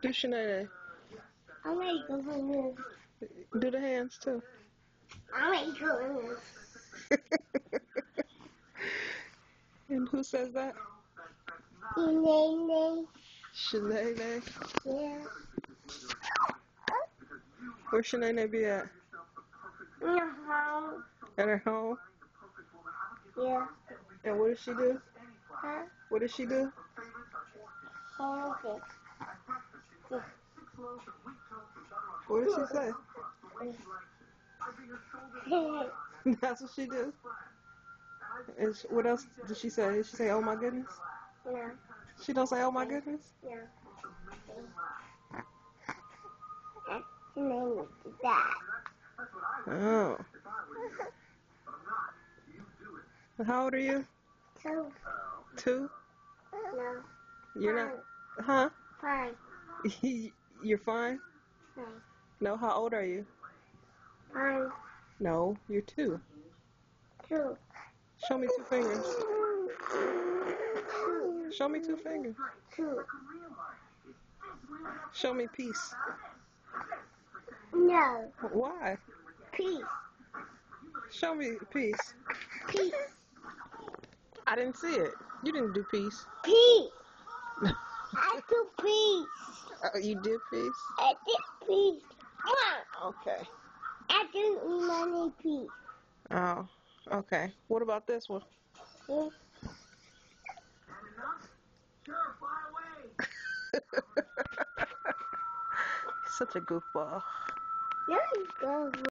Do Shanae. I like going Do the hands too. I like going And who says that? Nene. Shanae. Yeah. Where Shanae be at? In the house. At her home? Yeah. And what does she do? Huh? What does she do? Okay. What does she say? That's what she do. What else does she say? Does she say, "Oh my goodness"? Yeah. She don't say, "Oh my goodness." Yeah. Name that. Oh. How old are you? So, 2? no. You're not. Huh? Fine. You're fine. Fine. No. How old are you? Fine. No. You're 2. 2. Show me 2 fingers. Show me 2 fingers. 2. Show me peace. No. Why? Peace. Show me peace. Peace. I didn't see it. You didn't do peace. Peace. I do peace. You did peace? I did peace. Okay. I do money peace. Oh, okay. What about this one? Hmm? Such a goofball. There you go.